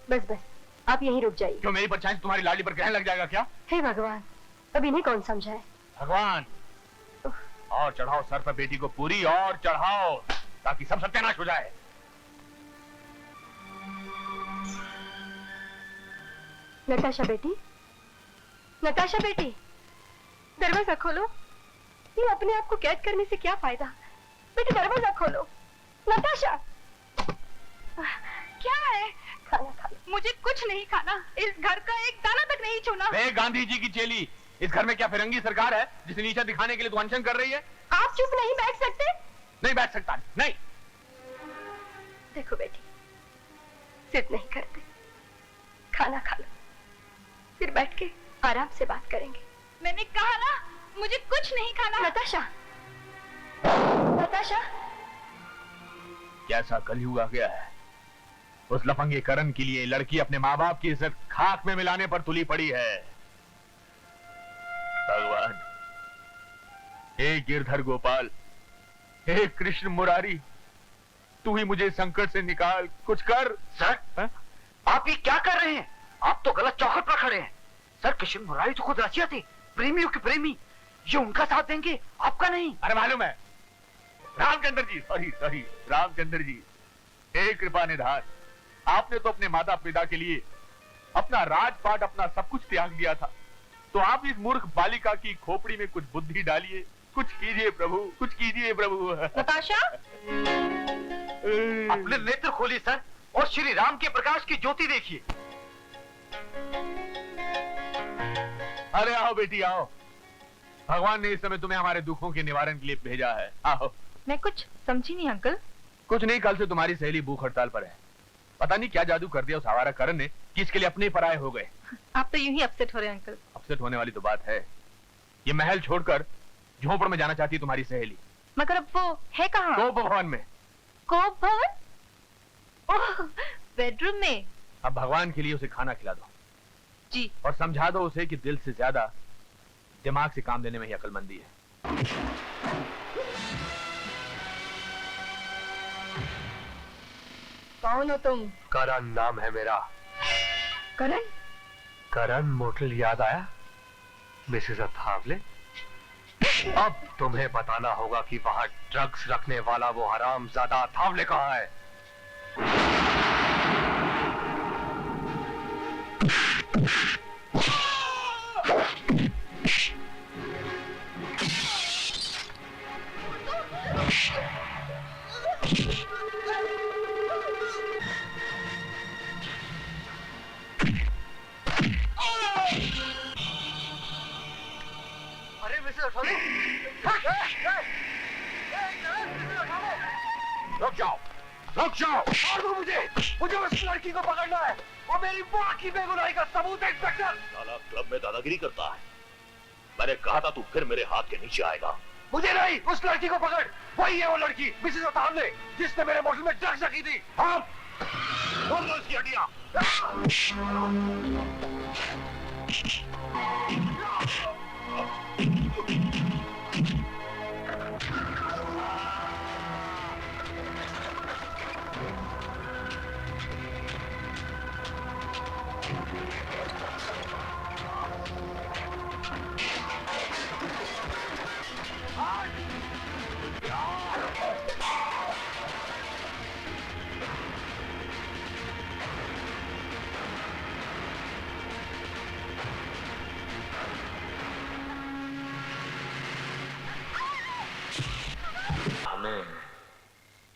बस बस, आप यहीं रुक जाइए। क्यों, मेरी परछाई तुम्हारी लाडली पर ग्रहण लग जाएगा क्या? हे भगवान, अब इन्हें कौन समझाए। भगवान, और चढ़ाओ सर पर बेटी को पूरी, और चढ़ाओ ताकि सब सत्यानाश हो जाए। नताशा बेटी, नताशा बेटी, दरवाजा खोलो। ये अपने आप को कैद करने से क्या फायदा। बेटी दरवाजा खोलो। नताशा, क्या है? खाना खा लो। मुझे कुछ नहीं खाना, इस घर का एक दाना तक नहीं छूना। गांधी जी की चेली, इस घर में क्या फिरंगी सरकार है जिसे नीचा दिखाने के लिए तू अनशन कर रही है? आप चुप नहीं बैठ सकते? नहीं बैठ सकता, नहीं। देखो बेटी, जिद नहीं करते, खाना खा लो, फिर बैठ के आराम से बात करेंगे। मैंने कहा ना, मुझे कुछ नहीं खाना। नताशा, नताशा, कैसा कलयुग आ गया है। उस लफंगे करण के लिए लड़की अपने माँ बाप की इज्जत खाक में मिलाने पर तुली पड़ी है। भगवान, हे गिरधर गोपाल, हे कृष्ण मुरारी, तू ही मुझे संकट से निकाल, कुछ कर। सर, आप ये क्या कर रहे हैं? आप तो गलत चौखट पर खड़े हैं। सर, कृष्ण मुरारी तो खुद रसिया थे, प्रेमियों के प्रेमी। ये उनका साथ देंगे, आपका नहीं। अरे मालूम है, रामचंद्र जी, सॉरी रामचंद्र जी, हे कृपा निधान, आपने तो अपने माता पिता के लिए अपना राजपाट, अपना सब कुछ त्याग दिया था। तो आप इस मूर्ख बालिका की खोपड़ी में कुछ बुद्धि डालिए, कुछ कीजिए प्रभु, कुछ कीजिए प्रभु। नताशा, अपने नेत्र खोलिए सर, और श्री राम के प्रकाश की ज्योति देखिए। अरे आओ बेटी आओ, भगवान ने इस समय तुम्हें हमारे दुखों के निवारण के लिए भेजा है। आओ। मैं कुछ समझी नहीं अंकल। कुछ नहीं, कल से तुम्हारी सहेली भूख हड़ताल पर है। पता नहीं क्या जादू कर दिया उस आवारा करण ने कि इसके लिए अपने पराये हो गए। आप तो यूं ही अपसेट हो रहे हैं अंकल। अपसेट होने वाली तो बात है, ये महल छोड़कर झोपड़ में जाना चाहती है तुम्हारी सहेली। मगर अब वो है कहाँ? कोप भवन में। कोप भवन? ओह, बेडरूम में। अब भगवान के लिए उसे खाना खिला दो जी, और समझा दो उसे कि दिल से ज्यादा दिमाग से काम लेने में ही अक्लमंदी है। कौन हो तुम? करण नाम है मेरा। करण? करण मोटल याद आया? मिसेस अथावले, अब तुम्हें बताना होगा कि वहां ड्रग्स रखने वाला वो हरामजादा अथावले कहाँ है। अरे मिसेस अथावले, रुक जाओ, रुक जाओ। मार दो मुझे उस लड़की को पकड़ना है। वो मेरी माँ की बेगुनाही का सबूत है इंस्पेक्टर। साला क्लब में दादागिरी करता है। मैंने कहा था तू फिर मेरे हाथ के नीचे आएगा। मुझे नहीं, उस लड़की को पकड़। वही है वो लड़की, मिसेस अथावले, जिसने मेरे मोटल में ड्रग्स रखी थी। हाँ, तोड़ दो इसकी हड्डियां।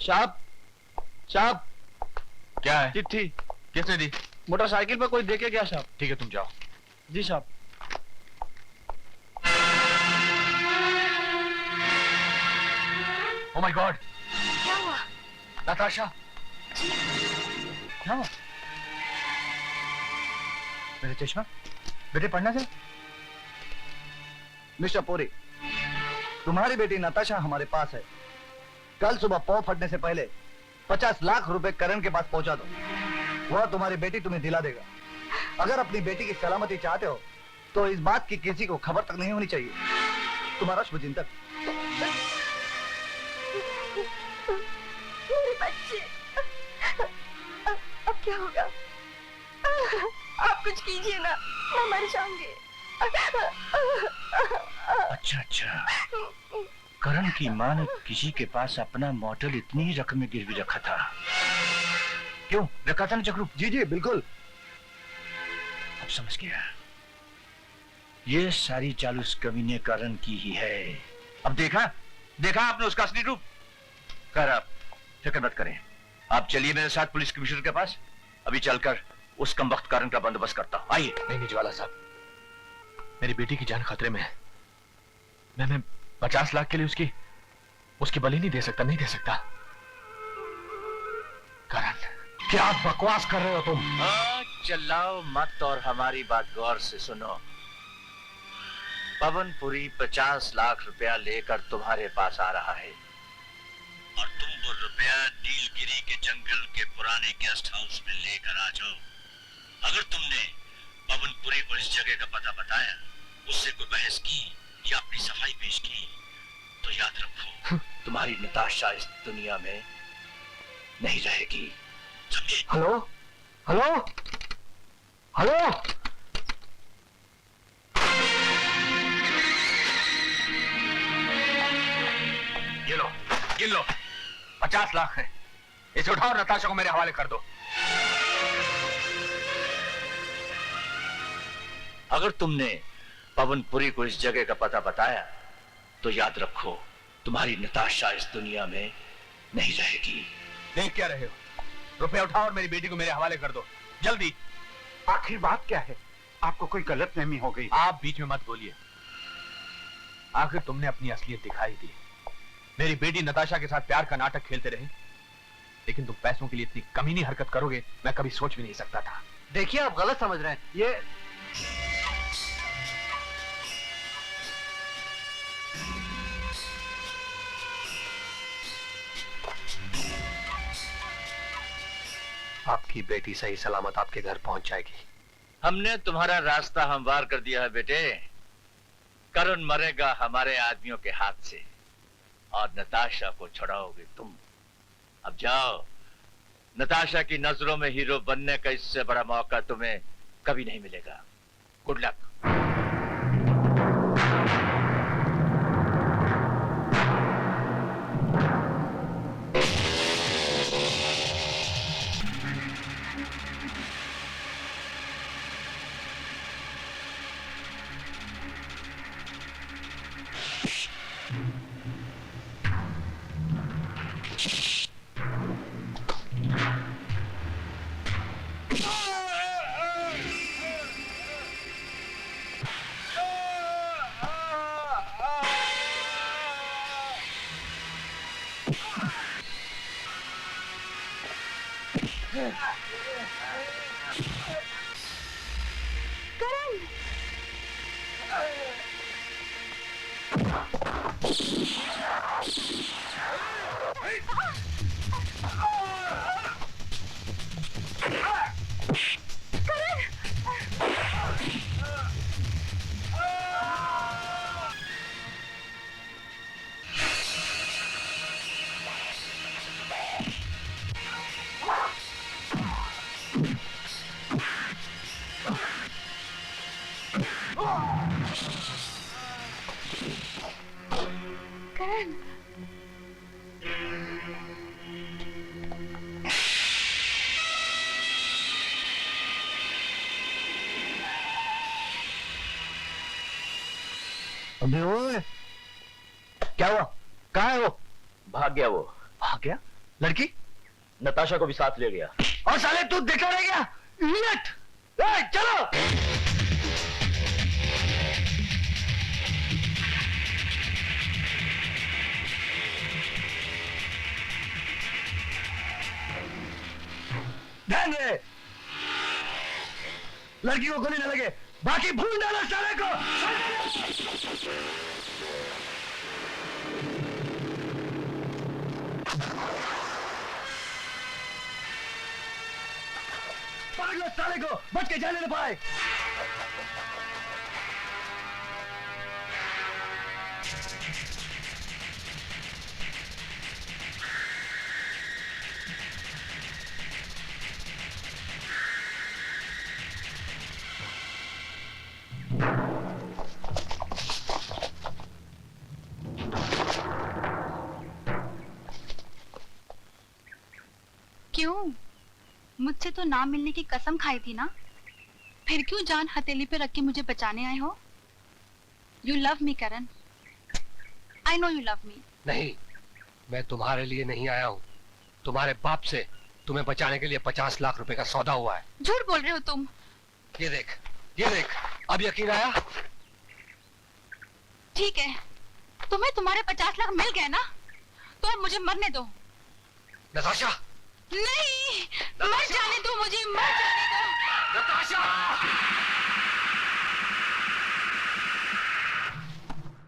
साहब, साहब, क्या है? चिट्ठी। किसने दी? मोटरसाइकिल पर कोई देखे क्या साहब? ठीक है, तुम जाओ। जी साहब। ओह माय गॉड, क्या हुआ? नताशा। क्या हुआ? मेरे चश्मा, बेटे पढ़ना से। मिस्टर पोरी, तुम्हारी बेटी नताशा हमारे पास है। कल सुबह पौ फटने से पहले 50 लाख रुपए करण के पास पहुंचा दो। वह तुम्हारी बेटी तुम्हें दिला देगा। अगर अपनी बेटी की सलामती चाहते हो तो इस बात की किसी को खबर तक नहीं होनी चाहिए। तुम्हारा शुभचिंतक। मेरे बच्चे, अब क्या होगा? कुछ कीजिए ना, मैं मर जाऊंगी। अच्छा अच्छा, करण की माँ ने किसी के पास अपना मॉडल इतनी ही रकम में गिरवी रखा था। क्यों रखा था ना चक्रू? जी जी बिल्कुल। अब समझ गया, ये सारी चाल उस कमीने करण की ही है। अब देखा देखा आपने उसका असली रूप। खैर आप फिक्र मत करें, आप चलिए मेरे साथ पुलिस कमिश्नर के पास। अभी चलकर उस कमबख्त करण का बंदोबस्त करता हूं। आइए। नहीं निजवाला साहब, मेरी बेटी की जान खतरे में है। मैं 50 लाख के लिए उसकी बलि नहीं दे सकता, नहीं दे सकता। करण, क्या बकवास कर रहे हो तुम? चिल्लाओ मत और हमारी बात गौर से सुनो। पवनपुरी 50 लाख रुपया लेकर तुम्हारे पास आ रहा है और तुम वो रुपया नीलगिरी के जंगल के पुराने गेस्ट हाउस में लेकर आ जाओ। अगर तुमने पवनपुरी को इस जगह का पता बताया, उससे कोई बहस की या अपनी सफाई पेश की, तो याद रखो तुम्हारी नताशा इस दुनिया में नहीं रहेगी। समझे? हेलो हेलो हेलो, ये लो 50 लाख है, इसे उठाओ, नताशा को मेरे हवाले कर दो। अगर तुमने पवनपुरी को इस जगह का पता बताया, तो याद रखो तुम्हारी नताशा इस दुनिया में नहीं रहेगी। देख क्या रहे हो? रुपए उठाओ और मेरी बेटी को मेरे हवाले कर दो, जल्दी। आखिर बात क्या है? आपको कोई गलतफहमी हो गई? आप बीच में मत बोलिए। आखिर तुमने अपनी असलियत दिखाई दी। मेरी बेटी नताशा के साथ प्यार का नाटक खेलते रहे, लेकिन तुम पैसों के लिए इतनी कमीनी हरकत करोगे, मैं कभी सोच भी नहीं सकता था। देखिए आप गलत समझ रहे हैं। ये आपकी बेटी सही सलामत आपके घर पहुंच जाएगी। हमने तुम्हारा रास्ता हमवार कर दिया है बेटे। करण मरेगा हमारे आदमियों के हाथ से और नताशा को छुड़ाओगे तुम। अब जाओ, नताशा की नजरों में हीरो बनने का इससे बड़ा मौका तुम्हें कभी नहीं मिलेगा। Good luck. अबे ओए, क्या हुआ? कहाँ है वो? भाग गया वो। भाग गया? लड़की? नताशा को भी साथ ले गया। और साले तू देखा रह गया? इडियट! ए, चलो! ध्यान दे, लड़की को गोली न लगे, बाकी भूल डालो साले को। पकड़ लो साले को, बच के जाने न पाए। क्यों? मुझसे तो ना मिलने की कसम खाई थी ना, फिर क्यों जान हथेली पे रख के मुझे बचाने आए हो? You love me Karan, I know you love me. नहीं, मैं तुम्हारे लिए नहीं आया हूँ। तुम्हारे बाप से तुम्हें बचाने के लिए 50 लाख रुपए का सौदा हुआ है। झूठ बोल रहे हो तुम। ये देख, अब यकीन आया? ठीक है, तुम्हें तुम्हारे 50 लाख मिल गए ना, तो अब मुझे मरने दो। नताशा! नहीं, मर जाने दो मुझे, मर जाने दो। नताशा!